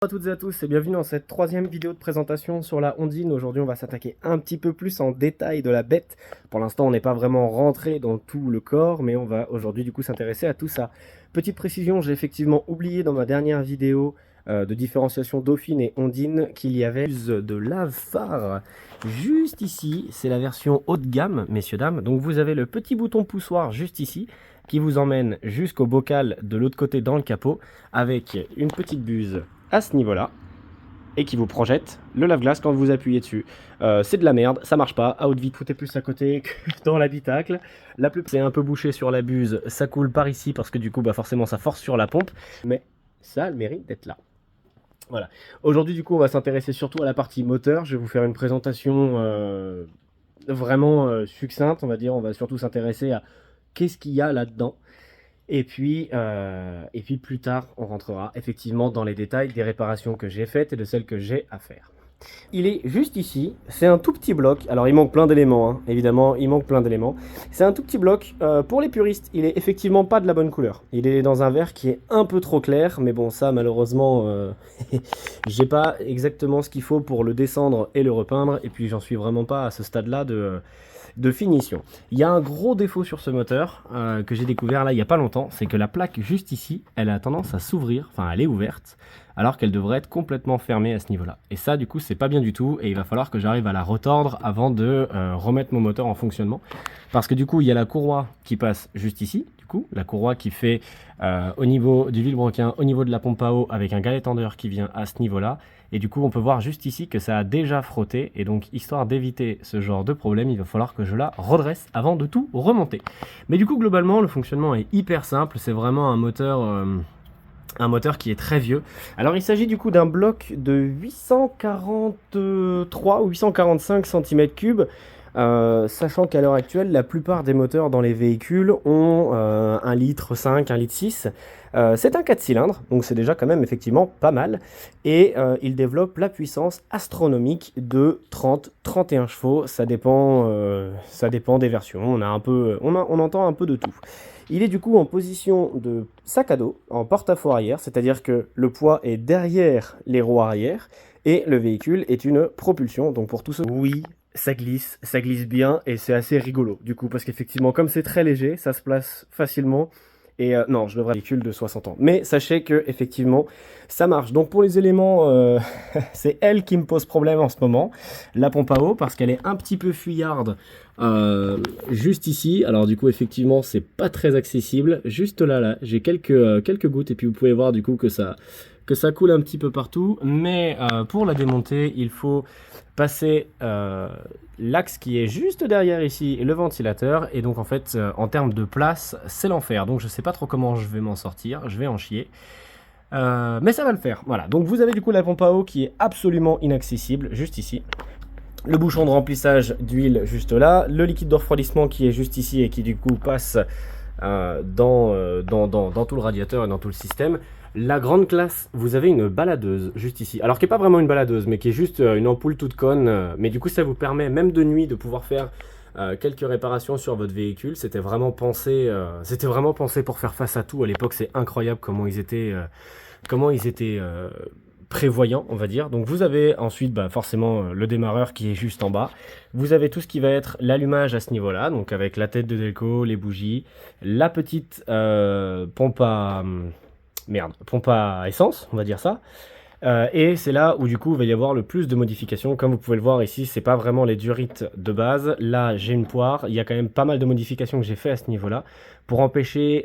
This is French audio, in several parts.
Bonjour à toutes et à tous et bienvenue dans cette troisième vidéo de présentation sur la Ondine. Aujourd'hui on va s'attaquer un petit peu plus en détail de la bête. Pour l'instant on n'est pas vraiment rentré dans tout le corps, mais on va aujourd'hui du coup s'intéresser à tout ça. Petite précision, j'ai effectivement oublié dans ma dernière vidéo de différenciation Dauphine et Ondine qu'il y avait de lave-phare juste ici. C'est la version haut de gamme, messieurs dames. Donc vous avez le petit bouton poussoir juste ici qui vous emmène jusqu'au bocal de l'autre côté dans le capot avec une petite buse à ce niveau-là et qui vous projette le lave-glace quand vous appuyez dessus. C'est de la merde, ça marche pas, à haute vitesse, tout est plus à côté que dans l'habitacle. La pluie, c'est un peu bouché sur la buse, ça coule par ici parce que du coup, bah forcément, ça force sur la pompe, mais ça a le mérite d'être là. Voilà. Aujourd'hui, du coup, on va s'intéresser surtout à la partie moteur. Je vais vous faire une présentation vraiment succincte, on va dire. On va surtout s'intéresser à qu'est-ce qu'il y a là-dedans. Et puis plus tard, on rentrera effectivement dans les détails des réparations que j'ai faites et de celles que j'ai à faire. Il est juste ici, c'est un tout petit bloc, alors il manque plein d'éléments, hein. Évidemment, il manque plein d'éléments. C'est un tout petit bloc, pour les puristes, il est effectivement pas de la bonne couleur. Il est dans un vert qui est un peu trop clair, mais bon ça malheureusement, j'ai pas exactement ce qu'il faut pour le descendre et le repeindre, et puis j'en suis vraiment pas à ce stade-là de finition. Il y a un gros défaut sur ce moteur que j'ai découvert là il n'y a pas longtemps, c'est que la plaque juste ici, elle a tendance à s'ouvrir, enfin elle est ouverte, alors qu'elle devrait être complètement fermée à ce niveau-là. Et ça du coup c'est pas bien du tout et il va falloir que j'arrive à la retordre avant de remettre mon moteur en fonctionnement. Parce que du coup il y a la courroie qui passe juste ici, du coup la courroie qui fait au niveau du vilebrequin, au niveau de la pompe à eau avec un galet tendeur qui vient à ce niveau-là. Et du coup, on peut voir juste ici que ça a déjà frotté. Et donc, histoire d'éviter ce genre de problème, il va falloir que je la redresse avant de tout remonter. Mais du coup, globalement, le fonctionnement est hyper simple. C'est vraiment un moteur qui est très vieux. Alors, il s'agit du coup d'un bloc de 843 ou 845 cm3. Sachant qu'à l'heure actuelle, la plupart des moteurs dans les véhicules ont 1,5 litre, 1,6 litre. C'est un 4 cylindres, donc c'est déjà quand même effectivement pas mal. Et il développe la puissance astronomique de 30-31 chevaux. Ça dépend des versions. On entend un peu de tout. Il est du coup en position de sac à dos, en porte-à-faux arrière, c'est-à-dire que le poids est derrière les roues arrière et le véhicule est une propulsion. Donc pour tout ce... Oui, ça glisse bien et c'est assez rigolo du coup parce qu'effectivement comme c'est très léger, ça se place facilement et non, je devrais un véhicule de 60 ans. Mais sachez que effectivement ça marche. Donc pour les éléments, c'est elle qui me pose problème en ce moment, la pompe à eau parce qu'elle est un petit peu fuyarde juste ici. Alors du coup effectivement c'est pas très accessible. Juste là, j'ai quelques gouttes et puis vous pouvez voir du coup que ça coule un petit peu partout, mais pour la démonter, il faut passer l'axe qui est juste derrière ici et le ventilateur, et donc en fait, en termes de place, c'est l'enfer. Donc je sais pas trop comment je vais m'en sortir, je vais en chier. Mais ça va le faire, voilà. Donc vous avez du coup la pompe à eau qui est absolument inaccessible, juste ici. Le bouchon de remplissage d'huile juste là, le liquide de refroidissement qui est juste ici et qui du coup passe dans tout le radiateur et dans tout le système. La grande classe, vous avez une baladeuse juste ici, alors qui n'est pas vraiment une baladeuse, mais qui est juste une ampoule toute conne, mais du coup ça vous permet même de nuit de pouvoir faire quelques réparations sur votre véhicule. C'était vraiment pensé pour faire face à tout. À l'époque, c'est incroyable comment ils étaient prévoyants, on va dire. Donc vous avez ensuite forcément le démarreur qui est juste en bas. Vous avez tout ce qui va être l'allumage à ce niveau-là, donc avec la tête de Delco, les bougies, la petite pompe à essence, on va dire ça. Et c'est là où du coup il va y avoir le plus de modifications. Comme vous pouvez le voir ici, c'est pas vraiment les durites de base. Là j'ai une poire, il y a quand même pas mal de modifications que j'ai fait à ce niveau là pour empêcher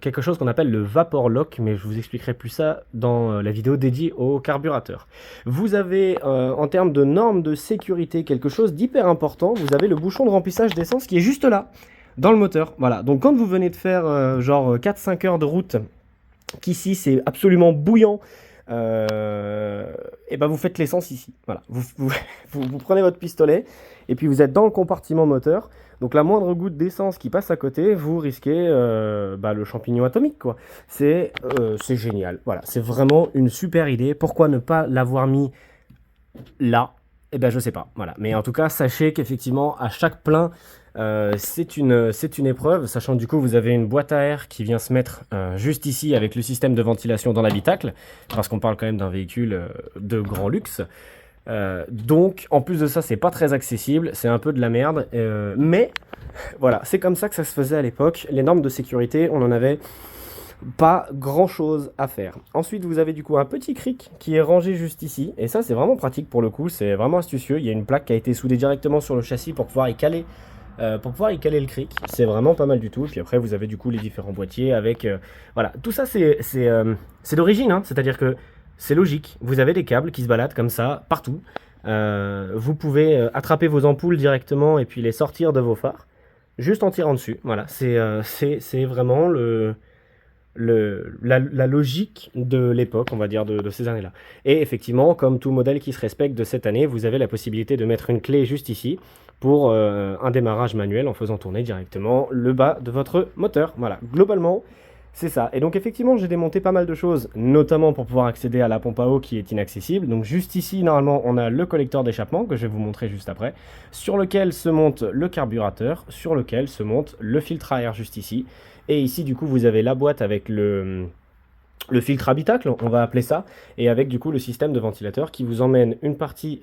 quelque chose qu'on appelle le vapor lock, mais je vous expliquerai plus ça dans la vidéo dédiée au carburateur. Vous avez en termes de normes de sécurité quelque chose d'hyper important. Vous avez le bouchon de remplissage d'essence qui est juste là dans le moteur. Voilà, donc quand vous venez de faire genre 4-5 heures de route, qu'ici c'est absolument bouillant, et ben vous faites l'essence ici. Voilà. Vous prenez votre pistolet et puis vous êtes dans le compartiment moteur. Donc la moindre goutte d'essence qui passe à côté, vous risquez le champignon atomique, quoi. C'est génial. Voilà, c'est vraiment une super idée. Pourquoi ne pas l'avoir mis là? Eh ben je sais pas. Voilà. Mais en tout cas, sachez qu'effectivement, à chaque plein, C'est une épreuve, sachant que du coup vous avez une boîte à air qui vient se mettre juste ici avec le système de ventilation dans l'habitacle, parce qu'on parle quand même d'un véhicule de grand luxe. Donc en plus de ça c'est pas très accessible, c'est un peu de la merde, mais voilà, c'est comme ça que ça se faisait à l'époque. Les normes de sécurité, on en avait pas grand chose à faire. Ensuite vous avez du coup un petit cric qui est rangé juste ici, et ça c'est vraiment pratique pour le coup, c'est vraiment astucieux. Il y a une plaque qui a été soudée directement sur le châssis pour pouvoir y caler le cric. C'est vraiment pas mal du tout. Et puis après vous avez du coup les différents boîtiers avec voilà, tout ça c'est d'origine, hein. C'est-à-dire que c'est logique, vous avez des câbles qui se baladent comme ça partout. Vous pouvez attraper vos ampoules directement et puis les sortir de vos phares juste en tirant dessus. Voilà, c'est vraiment la logique de l'époque, on va dire, de ces années-là. Et effectivement, comme tout modèle qui se respecte de cette année, vous avez la possibilité de mettre une clé juste ici pour un démarrage manuel en faisant tourner directement le bas de votre moteur. Voilà, globalement, c'est ça. Et donc effectivement, j'ai démonté pas mal de choses, notamment pour pouvoir accéder à la pompe à eau qui est inaccessible. Donc juste ici, normalement, on a le collecteur d'échappement, que je vais vous montrer juste après, sur lequel se monte le carburateur, sur lequel se monte le filtre à air juste ici. Et ici, du coup, vous avez la boîte avec le filtre habitacle, on va appeler ça, et avec du coup le système de ventilateur qui vous emmène une partie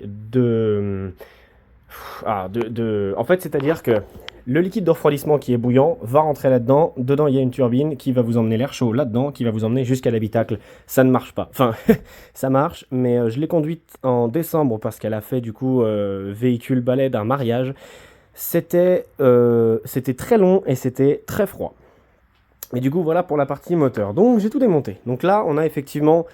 en fait, c'est-à-dire que le liquide de refroidissement qui est bouillant va rentrer là-dedans. Dedans, il y a une turbine qui va vous emmener l'air chaud là-dedans, qui va vous emmener jusqu'à l'habitacle. Ça ne marche pas. Enfin, ça marche, mais je l'ai conduite en décembre parce qu'elle a fait du coup véhicule balai d'un mariage. C'était très long et c'était très froid. Et du coup, voilà pour la partie moteur. Donc, j'ai tout démonté. Donc là, on a effectivement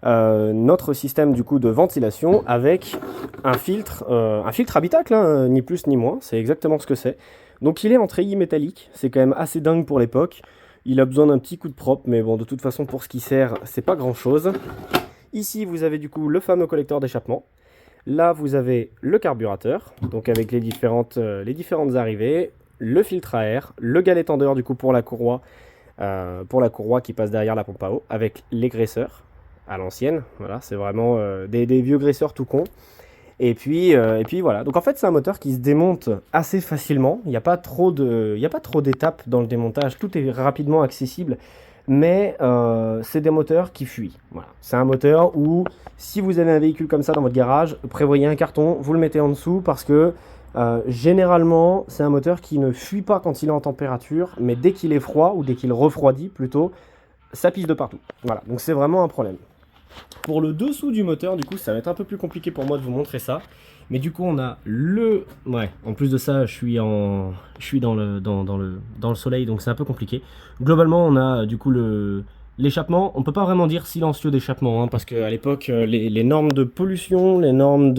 notre système du coup de ventilation avec un filtre habitacle, hein, ni plus ni moins. C'est exactement ce que c'est. Donc, il est en treillis métallique. C'est quand même assez dingue pour l'époque. Il a besoin d'un petit coup de propre, mais bon, de toute façon, pour ce qui sert, c'est pas grand-chose. Ici, vous avez du coup le fameux collecteur d'échappement. Là, vous avez le carburateur, donc avec les différentes arrivées, le filtre à air, le galet étendeur du coup pour la courroie qui passe derrière la pompe à eau, avec les graisseurs à l'ancienne. Voilà, c'est vraiment des vieux graisseurs tout cons. Et puis voilà. Donc en fait, c'est un moteur qui se démonte assez facilement. Il n'y a pas trop d'étapes dans le démontage. Tout est rapidement accessible. Mais c'est des moteurs qui fuient. Voilà. C'est un moteur où, si vous avez un véhicule comme ça dans votre garage, prévoyez un carton, vous le mettez en dessous parce que généralement, c'est un moteur qui ne fuit pas quand il est en température, mais dès qu'il est froid ou dès qu'il refroidit plutôt, ça pisse de partout. Voilà, donc c'est vraiment un problème. Pour le dessous du moteur, du coup, ça va être un peu plus compliqué pour moi de vous montrer ça. Mais du coup, on a le... Ouais, en plus de ça, je suis dans le soleil, donc c'est un peu compliqué. Globalement, on a du coup l'échappement. On peut pas vraiment dire silencieux d'échappement, hein, parce qu'à l'époque, les normes de pollution, les normes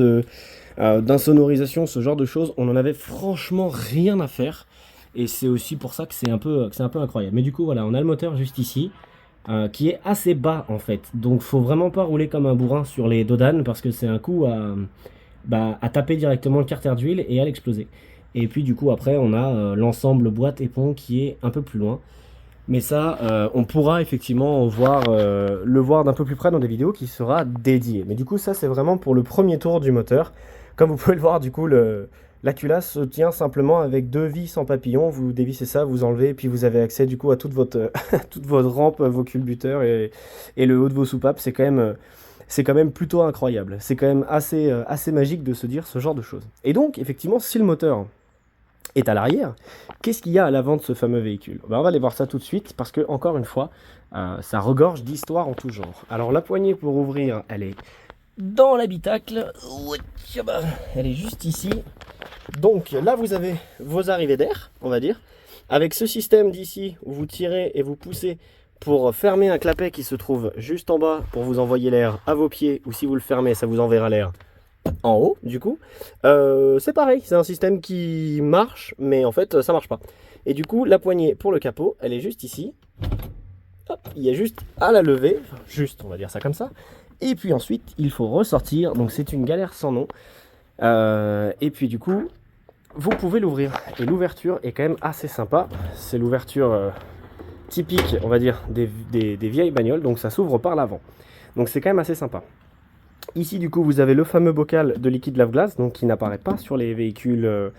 d'insonorisation, ce genre de choses, on en avait franchement rien à faire. Et c'est aussi pour ça que c'est un peu incroyable. Mais du coup, voilà, on a le moteur juste ici. Qui est assez bas en fait, donc faut vraiment pas rouler comme un bourrin sur les dodanes parce que c'est un coup à taper directement le carter d'huile et à l'exploser. Et puis du coup après on a l'ensemble boîte et pont qui est un peu plus loin, mais ça on pourra effectivement le voir d'un peu plus près dans des vidéos qui sera dédiées. Mais du coup ça c'est vraiment pour le premier tour du moteur. Comme vous pouvez le voir, du coup la culasse se tient simplement avec deux vis en papillon. Vous dévissez ça, vous enlevez, et puis vous avez accès du coup à toute votre rampe, vos culbuteurs et le haut de vos soupapes. C'est quand même plutôt incroyable. C'est quand même assez magique de se dire ce genre de choses. Et donc, effectivement, si le moteur est à l'arrière, qu'est-ce qu'il y a à l'avant de ce fameux véhicule? On va aller voir ça tout de suite, parce que, encore une fois, ça regorge d'histoires en tout genre. Alors, la poignée pour ouvrir, elle est dans l'habitacle. Elle est juste ici. Donc là vous avez vos arrivées d'air, on va dire, avec ce système d'ici où vous tirez et vous poussez pour fermer un clapet qui se trouve juste en bas pour vous envoyer l'air à vos pieds, ou si vous le fermez ça vous enverra l'air en haut du coup. C'est pareil, c'est un système qui marche mais en fait ça marche pas. Et du coup la poignée pour le capot elle est juste ici. Hop, il y a juste à la lever, juste on va dire ça comme ça. Et puis ensuite il faut ressortir, donc c'est une galère sans nom. Et puis du coup vous pouvez l'ouvrir, et l'ouverture est quand même assez sympa. C'est l'ouverture typique on va dire des vieilles bagnoles, donc ça s'ouvre par l'avant, donc c'est quand même assez sympa. Ici, du coup, vous avez le fameux bocal de liquide lave-glace, donc qui n'apparaît pas sur les véhicules,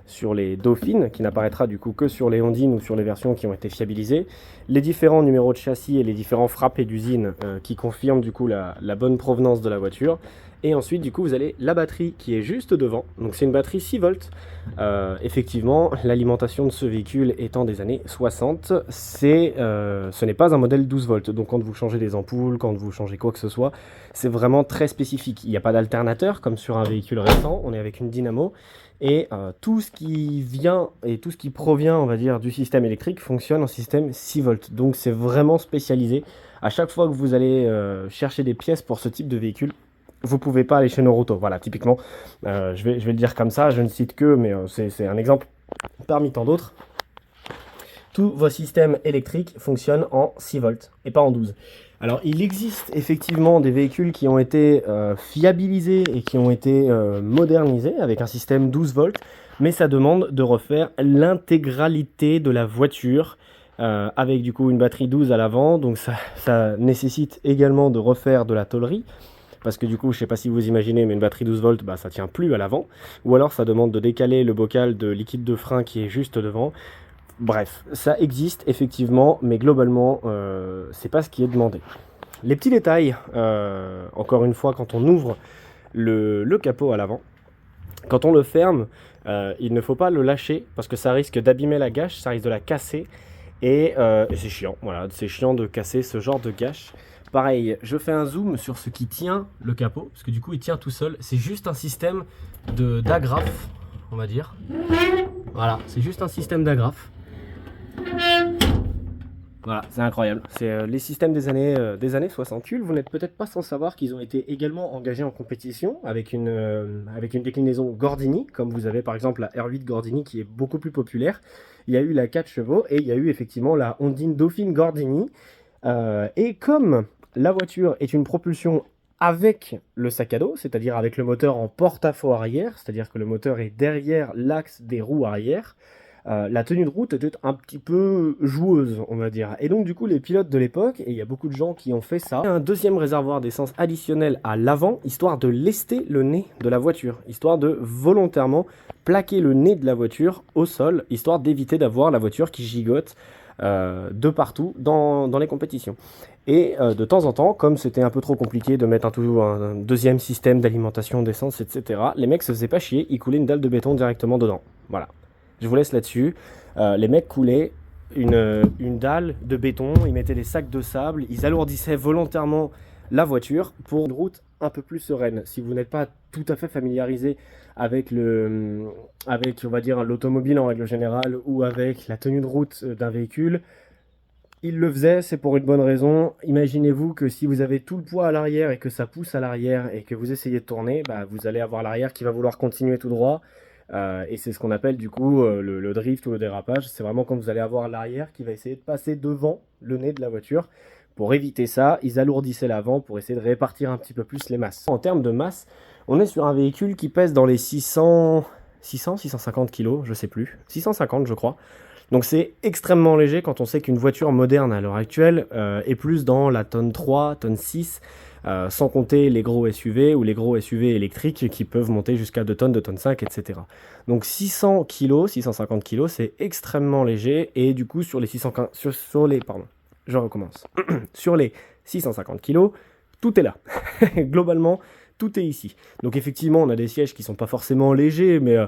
sur les Dauphine, qui n'apparaîtra du coup que sur les Ondine ou sur les versions qui ont été fiabilisées. Les différents numéros de châssis et les différents frappés d'usine qui confirment du coup la bonne provenance de la voiture. Et ensuite, du coup, vous avez la batterie qui est juste devant. Donc, c'est une batterie 6 volts. Effectivement, l'alimentation de ce véhicule étant des années 60, ce n'est pas un modèle 12 volts. Donc, quand vous changez des ampoules, quand vous changez quoi que ce soit, c'est vraiment très spécifique. Il n'y a pas d'alternateur comme sur un véhicule récent. On est avec une dynamo. Et tout ce qui vient et tout ce qui provient, on va dire, du système électrique fonctionne en système 6 volts. Donc, c'est vraiment spécialisé. À chaque fois que vous allez chercher des pièces pour ce type de véhicule, vous pouvez pas aller chez Noroto. Voilà, typiquement, je vais le dire comme ça, je ne cite que, mais c'est un exemple parmi tant d'autres. Tous vos systèmes électriques fonctionnent en 6 volts et pas en 12. Alors, il existe effectivement des véhicules qui ont été fiabilisés et qui ont été modernisés avec un système 12 volts, mais ça demande de refaire l'intégralité de la voiture avec du coup une batterie 12 à l'avant, donc ça nécessite également de refaire de la tôlerie. Parce que du coup, je ne sais pas si vous imaginez, mais une batterie 12 volts, bah, ça ne tient plus à l'avant. Ou alors, ça demande de décaler le bocal de liquide de frein qui est juste devant. Bref, ça existe effectivement, mais globalement, c'est pas ce qui est demandé. Les petits détails, encore une fois, quand on ouvre le capot à l'avant, quand on le ferme, il ne faut pas le lâcher parce que ça risque d'abîmer la gâche, ça risque de la casser. Et c'est chiant, voilà, c'est chiant de casser ce genre de gâche. Pareil, je fais un zoom sur ce qui tient le capot, parce que du coup il tient tout seul. C'est juste un système d'agrafe, on va dire. Voilà, c'est juste un système d'agrafe. Voilà, c'est incroyable. C'est les systèmes des années 60. Vous n'êtes peut-être pas sans savoir qu'ils ont été également engagés en compétition avec une déclinaison Gordini, comme vous avez par exemple la R8 Gordini qui est beaucoup plus populaire. Il y a eu la 4 chevaux et il y a eu effectivement la Ondine Dauphine Gordini. Et comme la voiture est une propulsion avec le sac à dos, c'est-à-dire avec le moteur en porte-à-faux arrière, c'est-à-dire que le moteur est derrière l'axe des roues arrière, la tenue de route était un petit peu joueuse, on va dire. Et donc du coup, les pilotes de l'époque, et il y a beaucoup de gens qui ont fait ça, un deuxième réservoir d'essence additionnel à l'avant, histoire de lester le nez de la voiture, histoire de volontairement plaquer le nez de la voiture au sol, histoire d'éviter d'avoir la voiture qui gigote de partout dans les compétitions. Et de temps en temps, comme c'était un peu trop compliqué de mettre un deuxième système d'alimentation d'essence, etc., les mecs se faisaient pas chier, ils coulaient une dalle de béton directement dedans. Voilà. Je vous laisse là-dessus. Les mecs coulaient une dalle de béton, ils mettaient des sacs de sable, ils alourdissaient volontairement la voiture pour une route un peu plus sereine. Si vous n'êtes pas tout à fait familiarisé avec on va dire, l'automobile en règle générale ou avec la tenue de route d'un véhicule, ils le faisaient, c'est pour une bonne raison. Imaginez-vous que si vous avez tout le poids à l'arrière et que ça pousse à l'arrière et que vous essayez de tourner, bah, vous allez avoir l'arrière qui va vouloir continuer tout droit. Et c'est ce qu'on appelle du coup le drift ou le dérapage. C'est vraiment quand vous allez avoir l'arrière qui va essayer de passer devant le nez de la voiture. Pour éviter ça, ils alourdissaient l'avant pour essayer de répartir un petit peu plus les masses. En termes de masse, on est sur un véhicule qui pèse dans les 650 kg, je sais plus, 650 je crois. Donc c'est extrêmement léger quand on sait qu'une voiture moderne à l'heure actuelle est plus dans la tonne 3, tonne 6, sans compter les gros SUV ou les gros SUV électriques qui peuvent monter jusqu'à 2 tonnes 5, etc. Donc 600 kg, 650 kg, c'est extrêmement léger et du coup sur les 650, je recommence. Sur les 650 kg, tout est là. Globalement, tout est ici. Donc effectivement, on a des sièges qui sont pas forcément légers, mais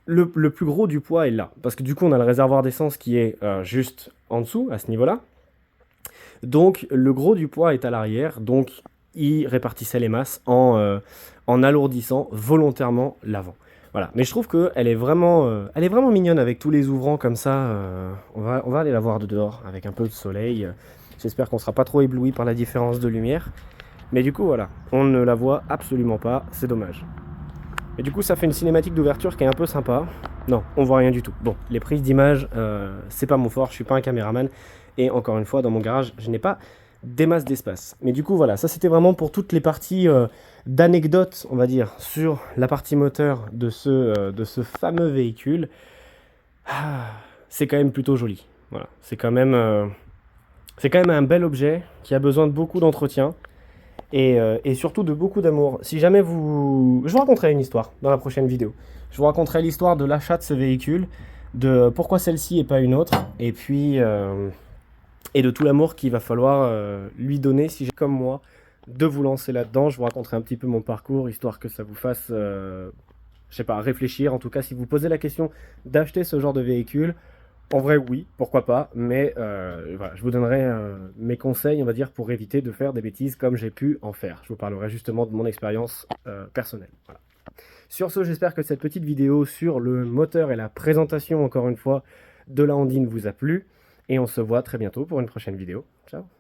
le plus gros du poids est là. Parce que du coup, on a le réservoir d'essence qui est juste en dessous, à ce niveau-là. Donc le gros du poids est à l'arrière, donc il répartissait les masses en alourdissant volontairement l'avant. Voilà. Mais je trouve qu'elle est vraiment mignonne avec tous les ouvrants comme ça. On va aller la voir de dehors avec un peu de soleil. J'espère qu'on ne sera pas trop ébloui par la différence de lumière. Mais du coup, voilà, on ne la voit absolument pas, c'est dommage. Et du coup, ça fait une cinématique d'ouverture qui est un peu sympa. Non, on voit rien du tout. Bon, les prises d'image, c'est pas mon fort, je suis pas un caméraman. Et encore une fois, dans mon garage, je n'ai pas des masses d'espace. Mais du coup, voilà, ça c'était vraiment pour toutes les parties d'anecdotes, on va dire, sur la partie moteur de ce fameux véhicule. C'est quand même plutôt joli. Voilà, c'est quand même un bel objet qui a besoin de beaucoup d'entretien. et surtout de beaucoup d'amour. Si jamais vous... Je vous raconterai une histoire dans la prochaine vidéo. Je vous raconterai l'histoire de l'achat de ce véhicule, de pourquoi celle-ci et pas une autre, et puis et de tout l'amour qu'il va falloir lui donner si j'ai comme moi de vous lancer là-dedans. Je vous raconterai un petit peu mon parcours, histoire que ça vous fasse, je sais pas, réfléchir. En tout cas, si vous posez la question d'acheter ce genre de véhicule, en vrai, oui, pourquoi pas, mais voilà, je vous donnerai mes conseils, on va dire, pour éviter de faire des bêtises comme j'ai pu en faire. Je vous parlerai justement de mon expérience personnelle. Voilà. Sur ce, j'espère que cette petite vidéo sur le moteur et la présentation, encore une fois, de la Ondine vous a plu. Et on se voit très bientôt pour une prochaine vidéo. Ciao!